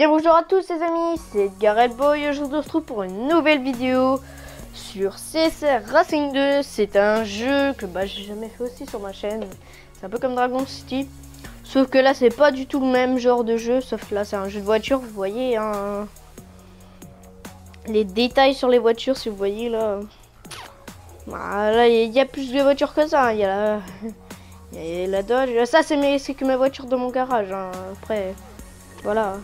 bien bonjour à tous les amis, c'est Gareth Boy. Aujourd'hui on se retrouve pour une nouvelle vidéo sur CSR Racing 2. C'est un jeu que j'ai jamais fait aussi sur ma chaîne. C'est un peu comme Dragon City, sauf que là c'est pas du tout le même genre de jeu. Sauf que là c'est un jeu de voiture, vous voyez hein, les détails sur les voitures, si vous voyez là. Là il y a plus de voitures que ça, il y a la Dodge. Ça c'est que mes voitures de mon garage hein. Après voilà,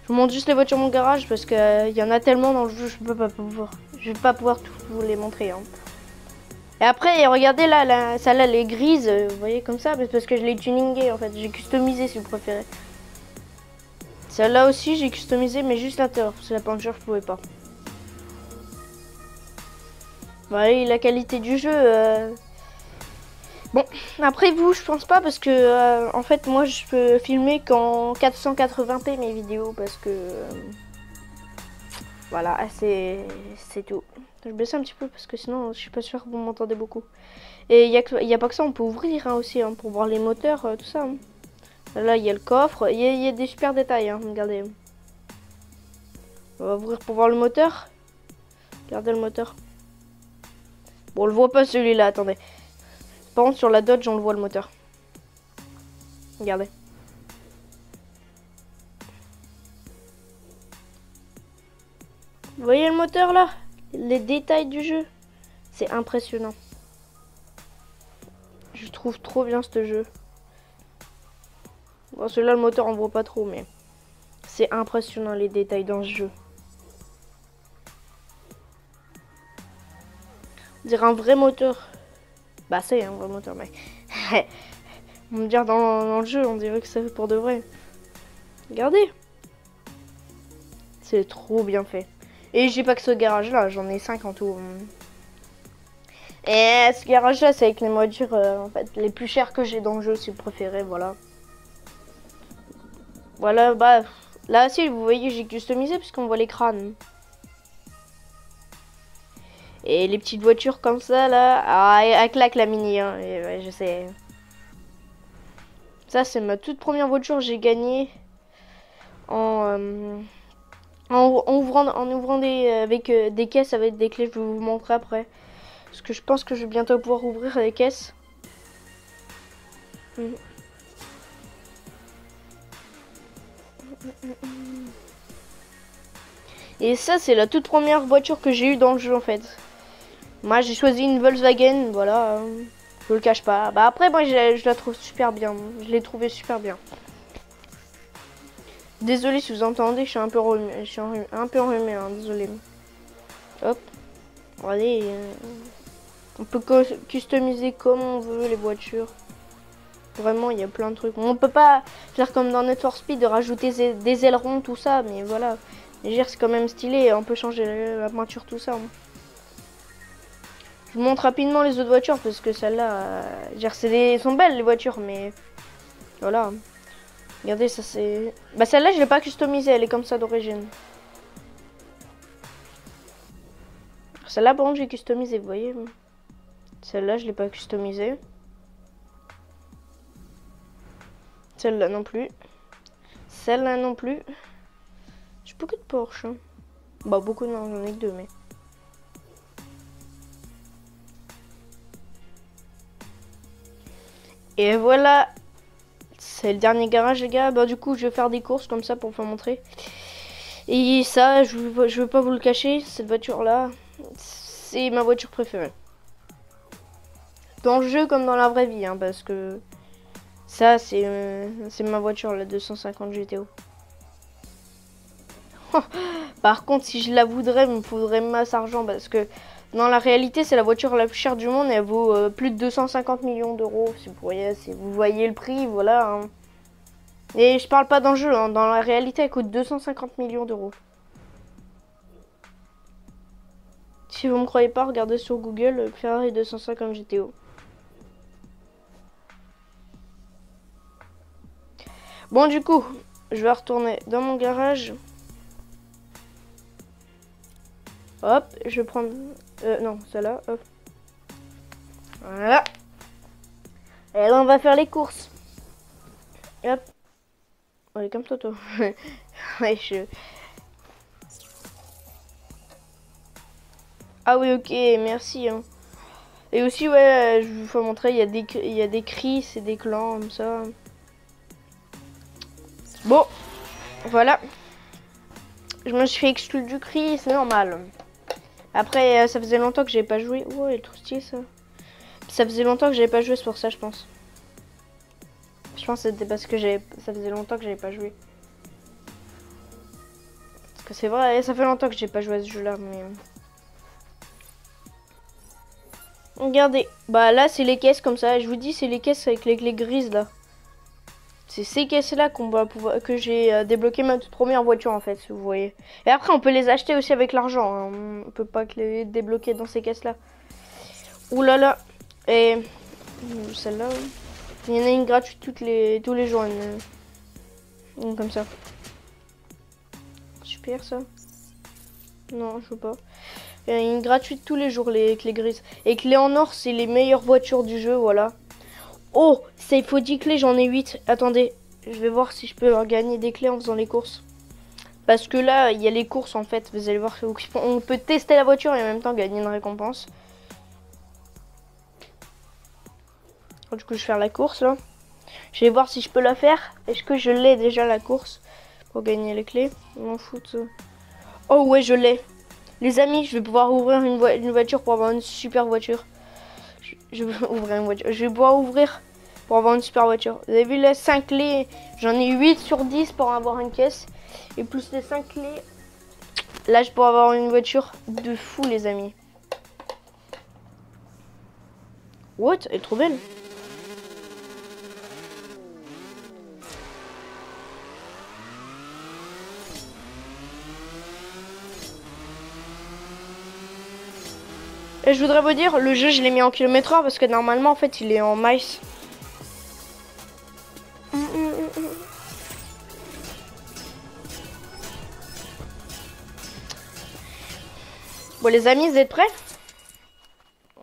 je vous montre juste les voitures de mon garage parce que y en a tellement dans le jeu, je vais pas pouvoir tout vous les montrer hein. Et après regardez là, celle-là elle est grise, vous voyez comme ça, parce que je l'ai tuningée en fait, j'ai customisé si vous préférez. Celle-là aussi j'ai customisé, mais juste l'intérieur parce que la peinture je pouvais pas. Voilà, la qualité du jeu. Bon, après vous, je pense pas parce que en fait moi je peux filmer qu'en 480p mes vidéos parce que voilà, c'est tout. Je baisse un petit peu parce que sinon je suis pas sûre que vous m'entendez beaucoup. Et il y a pas que ça, on peut ouvrir hein, aussi hein, pour voir les moteurs, tout ça. Hein. Là il y a le coffre, il y a des super détails, hein, regardez. On va ouvrir pour voir le moteur. Regardez le moteur. Bon, on le voit pas celui-là, attendez. Par contre sur la Dodge on le voit le moteur. Regardez. Vous voyez le moteur là? Les détails du jeu, c'est impressionnant. Je trouve trop bien ce jeu. Bon, celui-là le moteur on voit pas trop, mais c'est impressionnant les détails dans ce jeu. On dirait un vrai moteur. Bah c'est un vrai moteur mec. On me dire dans le jeu on dirait que c'est fait pour de vrai. Regardez. C'est trop bien fait. Et j'ai pas que ce garage là, j'en ai 5 en tout. Et ce garage là c'est avec les voitures en fait les plus chères que j'ai dans le jeu si vous préférez, voilà. Voilà, bah là aussi vous voyez j'ai customisé puisqu'on voit les crânes. Et les petites voitures comme ça là, ah, elle claque la mini hein, et ouais, je sais. Ça c'est ma toute première voiture, j'ai gagné en ouvrant avec des caisses avec des clés, je vais vous montrer après. Parce que je pense que je vais bientôt pouvoir ouvrir les caisses. Et ça c'est la toute première voiture que j'ai eue dans le jeu en fait. Moi j'ai choisi une Volkswagen, voilà. Je le cache pas. Bah après moi je la trouve super bien. Je l'ai trouvée super bien. Désolé si vous entendez, je suis un peu enrhumé, hein, désolé. Hop. Allez. On peut customiser comme on veut les voitures. Vraiment, il y a plein de trucs. On peut pas faire comme dans Need for Speed, de rajouter des ailerons, tout ça, mais voilà. C'est quand même stylé, on peut changer la peinture, tout ça. Hein. Je vous montre rapidement les autres voitures parce que celles-là, elles sont belles les voitures, mais voilà. Regardez, ça c'est... Bah celle-là, je l'ai pas customisée, elle est comme ça d'origine. Celle-là, par contre, j'ai customisé, vous voyez. Celle-là, je l'ai pas customisée. Celle-là non plus. Celle-là non plus. J'ai beaucoup de Porsche. Hein. Bah beaucoup non, j'en ai que 2 mais. Et voilà. C'est le dernier garage les gars. Bah du coup je vais faire des courses comme ça pour vous montrer. Et ça, je veux pas vous le cacher, cette voiture là, c'est ma voiture préférée. Dans le jeu comme dans la vraie vie, hein, parce que ça c'est ma voiture la 250 GTO. Par contre si je la voudrais, il me faudrait masse argent parce que dans la réalité c'est la voiture la plus chère du monde et elle vaut plus de 250 millions d'euros. Si vous voyez le prix, voilà. Hein. Et je parle pas dans le jeu, hein, dans la réalité elle coûte 250 millions d'euros. Si vous me croyez pas, regardez sur Google Ferrari 250 GTO. Bon du coup, je vais retourner dans mon garage. Hop, je vais prendre... non, celle-là, hop. Voilà. Et là, on va faire les courses. Hop. Allez, comme toi. Ouais, Ah oui, ok, merci. Hein. Et aussi, ouais, je vous montrer, il y a des cris, c'est des clans comme ça. Bon, voilà. Je me suis fait exclure du cri, c'est normal. Après, ça faisait longtemps que j'ai pas joué. Ouais, tout stylé ça. Ça faisait longtemps que j'avais pas joué, c'est pour ça, je pense. Je pense que c'était parce que ça faisait longtemps que j'avais pas joué. Parce que c'est vrai, ça fait longtemps que j'ai pas joué à ce jeu-là, mais... Regardez, bah là c'est les caisses comme ça, je vous dis c'est les caisses avec les clés grises là. C'est ces caisses là qu'on va pouvoir que j'ai débloqué ma toute première voiture en fait, si vous voyez. Et après on peut les acheter aussi avec l'argent, hein. On peut pas que les débloquer dans ces caisses là. Ouh là là. Et celle-là, il y en a une gratuite tous les jours, une comme ça. Super ça. Non, je veux pas. Il y a une gratuite tous les jours, les clés grises. Et clés en or, c'est les meilleures voitures du jeu, voilà. Oh, il faut 10 clés, j'en ai 8. Attendez, je vais voir si je peux gagner des clés en faisant les courses. Parce que là, il y a les courses en fait. Vous allez voir, on peut tester la voiture et en même temps gagner une récompense. Du coup, je vais faire la course là. Je vais voir si je peux la faire. Est-ce que je l'ai déjà la course pour gagner les clés? Je m'en fous. Oh ouais, je l'ai. Les amis, je vais pouvoir ouvrir une voiture pour avoir une super voiture. Je vais ouvrir une voiture. Je vais pouvoir ouvrir pour avoir une super voiture. Vous avez vu les 5 clés? J'en ai 8 sur 10 pour avoir une caisse. Et plus les 5 clés. Là, je pourrais avoir une voiture de fou, les amis. What? Elle est trop belle. Et je voudrais vous dire, le jeu je l'ai mis en kilomètre/heure parce que normalement en fait il est en miles. Bon les amis, vous êtes prêts?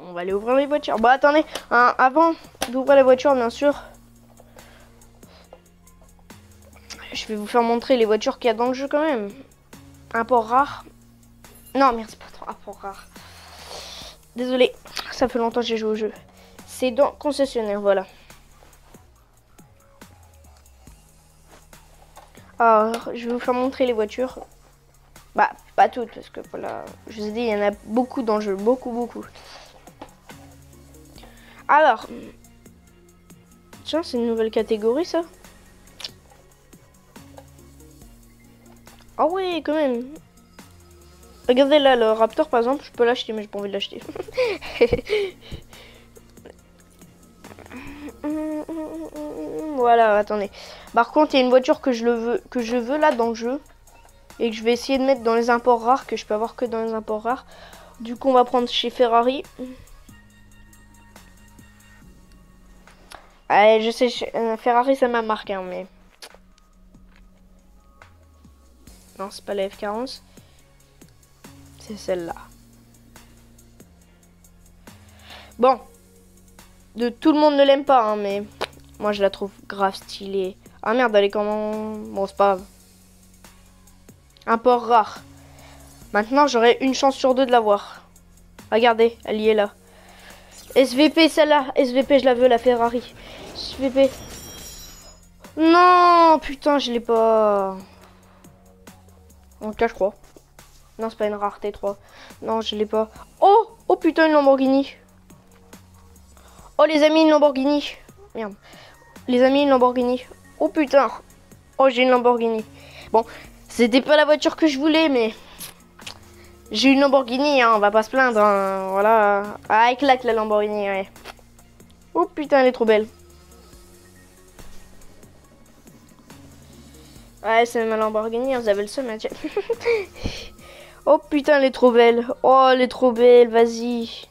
On va aller ouvrir les voitures. Bon attendez, hein, avant d'ouvrir la voiture bien sûr, je vais vous faire montrer les voitures qu'il y a dans le jeu quand même. Import rare. Non merde, c'est pas trop import rare. Désolé, ça fait longtemps que j'ai joué au jeu. C'est dans concessionnaire, voilà. Alors, je vais vous faire montrer les voitures. Bah, pas toutes, parce que voilà, je vous ai dit, il y en a beaucoup dans le jeu, beaucoup. Alors, tiens, c'est une nouvelle catégorie, ça. Ah oui, quand même. Regardez là, le Raptor, par exemple, je peux l'acheter, mais j'ai pas envie de l'acheter. Voilà, attendez. Par contre, il y a une voiture que je veux là dans le jeu. Et que je vais essayer de mettre dans les imports rares, que je peux avoir que dans les imports rares. Du coup, on va prendre chez Ferrari. Allez, je sais, Ferrari, ça m'a marqué, hein, mais... Non, c'est pas la F40. C'est celle-là. Bon. Tout le monde ne l'aime pas, hein, mais... Moi, je la trouve grave stylée. Ah merde, elle est comment... Bon, c'est pas grave. Import rare. Maintenant, j'aurai une chance sur 2 de l'avoir. Regardez, elle y est là. SVP, celle-là. SVP, je la veux, la Ferrari. SVP. Non, putain, je l'ai pas. En tout cas, je crois. Non, c'est pas une rareté 3. Non, je l'ai pas. Oh, oh putain, une Lamborghini. Oh, les amis, une Lamborghini. Merde. Les amis, une Lamborghini. Oh putain. Oh, j'ai une Lamborghini. Bon, c'était pas la voiture que je voulais, mais... J'ai une Lamborghini, hein, on va pas se plaindre, hein, voilà. Ah, elle claque la Lamborghini, ouais. Oh putain, elle est trop belle. Ouais, c'est ma Lamborghini, vous avez le seum, hein, tiens. Oh putain, elle est trop belle. Oh, elle est trop belle, vas-y.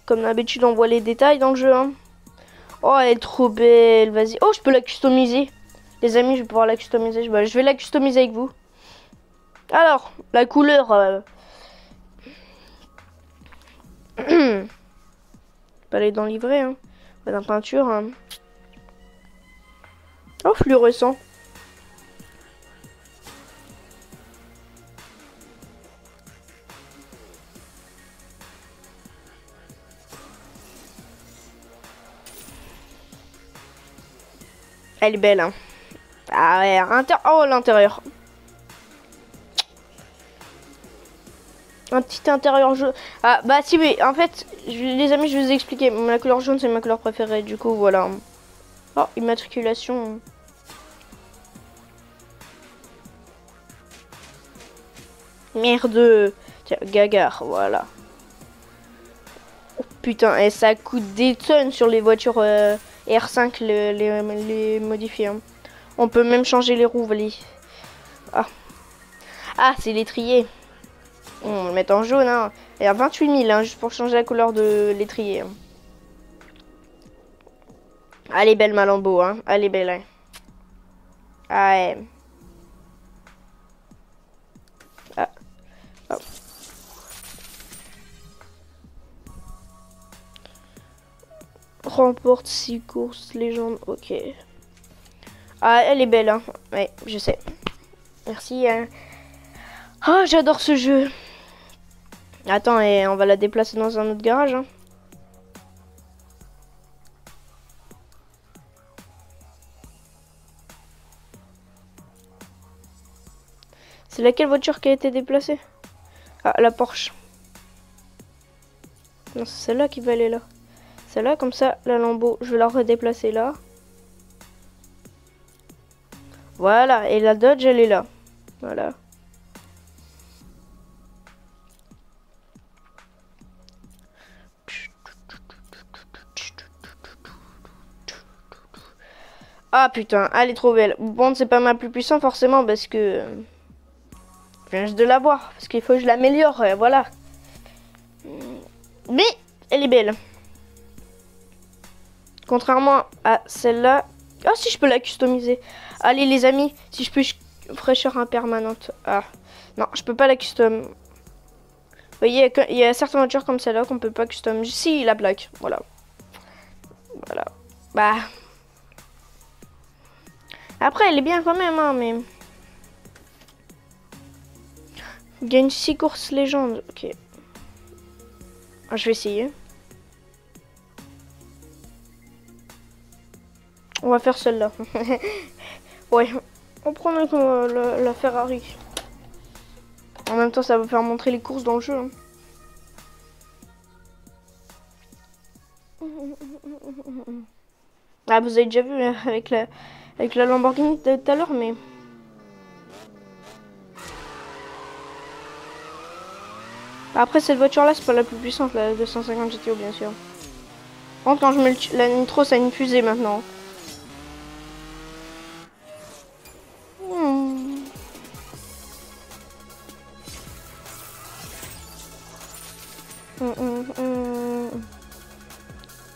Comme d'habitude, on voit les détails dans le jeu, hein. Oh, elle est trop belle, vas-y. Oh, je peux la customiser. Les amis, je vais pouvoir la customiser. Je vais la customiser avec vous. Alors, la couleur... Pas aller dans le livret, hein. Pas dans la peinture, hein. Oh, fluorescent. Elle est belle, hein. Ah ouais, oh, l'intérieur. Un petit intérieur jaune. Ah bah si, mais en fait, les amis, je vous ai expliqué. La couleur jaune, c'est ma couleur préférée. Du coup, voilà. Oh, immatriculation. Merde. Tiens, Gagar, voilà. Oh, putain, et ça coûte des tonnes sur les voitures R5, les modifiées. Hein. On peut même changer les roues, les... Ah, ah c'est l'étrier. On va le mettre en jaune. Hein. Il y a 28 000 hein, juste pour changer la couleur de l'étrier. Hein. Elle est belle, ma Lambo. Hein. Elle est belle. Hein. Ah ouais. Ah. Oh. Remporte 6 courses légende. Ok. Ah, elle est belle. Hein. Ouais, je sais. Merci. Hein. Oh, j'adore ce jeu. Attends, et on va la déplacer dans un autre garage. Hein. C'est laquelle voiture qui a été déplacée? Ah, la Porsche. Non, c'est celle-là qui va aller là. Celle-là, comme ça, la Lambo, je vais la redéplacer là. Voilà, et la Dodge, elle est là. Voilà. Ah putain, elle est trop belle. Bon, c'est pas ma plus puissante forcément parce que... je viens juste de la voir. Parce qu'il faut que je l'améliore, voilà. Mais, elle est belle. Contrairement à celle-là. Ah si, je peux la customiser. Allez les amis, si je peux fraîcheur impermanente. Ah, non, je peux pas la custom. Vous voyez, il y a certaines voitures comme celle-là qu'on peut pas custom. Si, la plaque, voilà. Voilà. Bah... Après, elle est bien quand même, hein, mais... Gagne 6 courses légende. Ok. Ah, je vais essayer. On va faire celle-là. Ouais. On prend la Ferrari. En même temps, ça va faire montrer les courses dans le jeu. Hein. Ah, vous avez déjà vu avec la Lamborghini tout à l'heure, mais... Après, cette voiture-là, c'est pas la plus puissante, la 250 GTO, bien sûr. Par contre, quand je mets la nitro, ça a une fusée maintenant.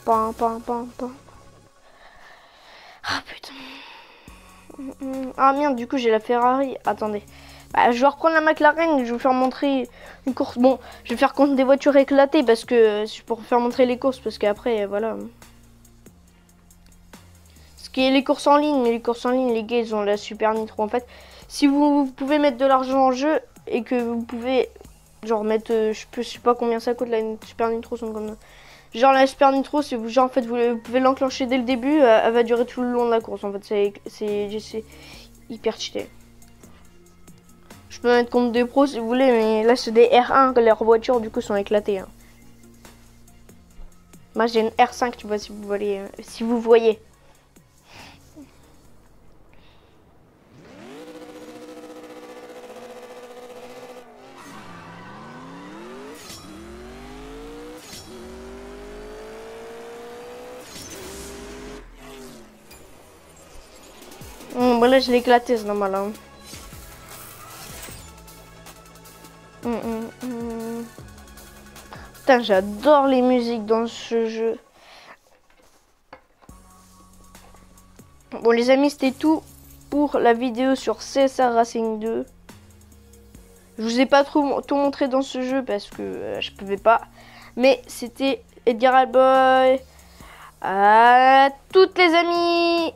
Pam, pam, pam, pam. Ah putain. Ah merde, du coup j'ai la Ferrari. Attendez. Bah, je vais reprendre la McLaren et je vais vous faire montrer une course. Bon, je vais faire contre des voitures éclatées parce que pour faire montrer les courses parce qu'après voilà. Ce qui est les courses en ligne, mais les courses en ligne, les gars, ils ont la super nitro en fait. Si vous pouvez mettre de l'argent en jeu et que vous pouvez genre mettre je sais pas combien ça coûte la super nitro sont comme genre la super nitro, si vous genre en fait vous pouvez l'enclencher dès le début, elle va durer tout le long de la course en fait, c'est hyper cheaté. Je peux mettre contre des pros si vous voulez, mais là c'est des R1 que leurs voitures du coup sont éclatées. Hein. Moi j'ai une R5, tu vois, si vous voyez. Si vous voyez. Bon là je l'ai éclaté, c'est normal. Hein. Putain, j'adore les musiques dans ce jeu. Bon les amis, c'était tout pour la vidéo sur CSR Racing 2. Je vous ai pas trop tout montré dans ce jeu parce que je pouvais pas. Mais c'était Edgar Alboy. À toutes les amis.